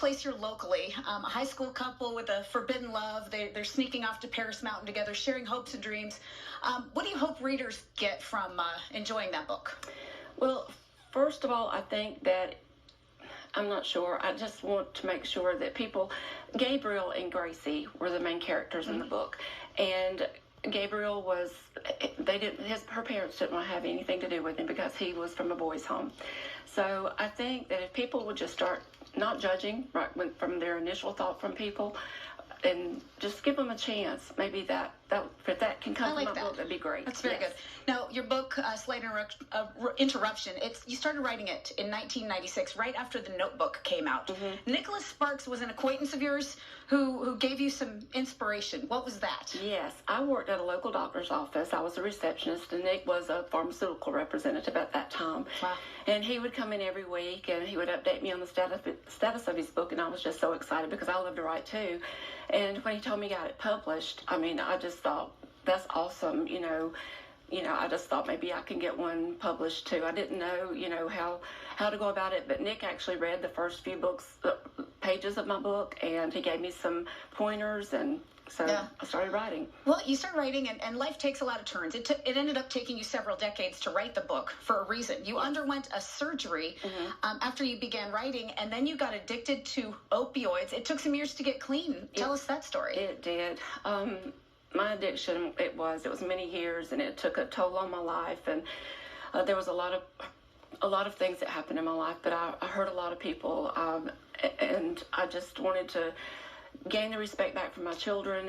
place here locally. A high school couple with a forbidden love. They're sneaking off to Paris Mountain together, sharing hopes and dreams. What do you hope readers get from enjoying that book? Well, first of all, I think that I'm not sure. I just want to make sure that people, Gabriel and Graci were the main characters in the book, and Gabriel was, her parents didn't want to have anything to do with him because he was from a boys' home. So I think that if people would just start not judging from their initial thought from people, and just give them a chance. Maybe if that can come from my book, that'd be great. That's very good. Now, your book, Slight Interruption, you started writing it in 1996, right after The Notebook came out. Mm-hmm. Nicholas Sparks was an acquaintance of yours who gave you some inspiration. What was that? Yes, I worked at a local doctor's office. I was a receptionist, and Nick was a pharmaceutical representative at that time. Wow. And he would come in every week, and he would update me on the status of his book, and I was just so excited because I love to write too. And when he told me he got it published, I mean, I just thought, that's awesome, I just thought maybe I can get one published too. I didn't know, how to go about it, but Nick actually read the first few pages of my book, and he gave me some pointers, and so yeah. I started writing. Well, you started writing, and life takes a lot of turns. It ended up taking you several decades to write the book for a reason. You underwent a surgery after you began writing, and then you got addicted to opioids. It took some years to get clean. Tell us that story. It did. My addiction, it was many years, and it took a toll on my life, and there was a lot of things that happened in my life, but I hurt a lot of people, and I just wanted to gain the respect back from my children,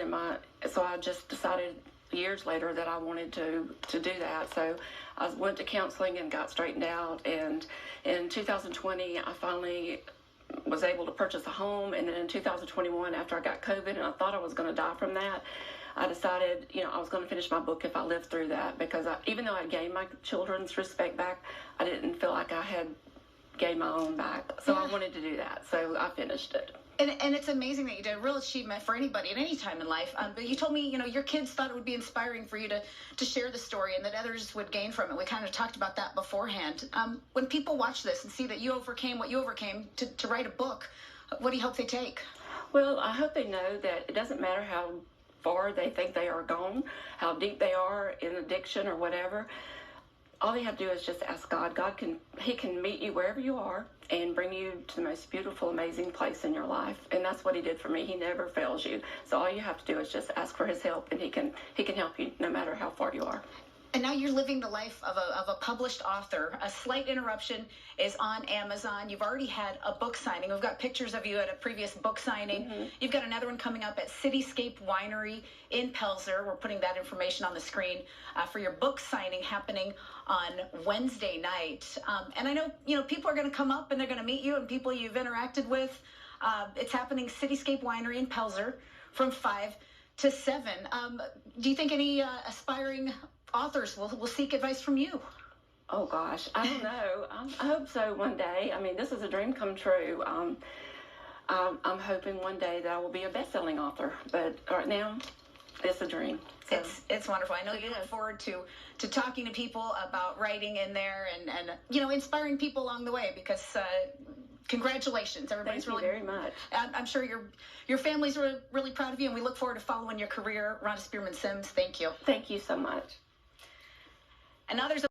so I just decided years later that I wanted to do that. So I went to counseling and got straightened out, and in 2020 I finally was able to purchase a home, and then in 2021, after I got COVID and I thought I was going to die from that, I decided, I was going to finish my book if I lived through that, because even though I gained my children's respect back, I didn't feel like I had gained my own back. So yeah. I wanted to do that, so I finished it. And it's amazing that you did a real achievement for anybody at any time in life. But you told me, your kids thought it would be inspiring for you to share the story and that others would gain from it. We kind of talked about that beforehand. When people watch this and see that you overcame what you overcame to write a book, what do you hope they take? Well, I hope they know that it doesn't matter how far they think they are gone, how deep they are in addiction or whatever. All they have to do is just ask God. He can meet you wherever you are and bring you to the most beautiful, amazing place in your life. And that's what he did for me. He never fails you. So all you have to do is just ask for his help, and he can help you no matter how far you are. And now you're living the life of a published author. A Slight Interruption is on Amazon. You've already had a book signing. We've got pictures of you at a previous book signing. Mm-hmm. You've got another one coming up at Cityscape Winery in Pelzer. We're putting that information on the screen for your book signing happening on Wednesday night. And I know, people are going to come up and they're going to meet you and people you've interacted with. It's happening Cityscape Winery in Pelzer from 5 to 7. Do you think any aspiring authors will seek advice from you? Oh gosh, I don't know. I hope so one day. I mean, this is a dream come true. I'm hoping one day that I will be a best-selling author, but right now it's a dream. So. It's wonderful. I know you look forward to talking to people about writing in there and inspiring people along the way, because congratulations. Everybody's Thank you very much. I'm sure your family's really proud of you, and we look forward to following your career. Rhonda Spearman Sims, thank you. Thank you so much. And now there's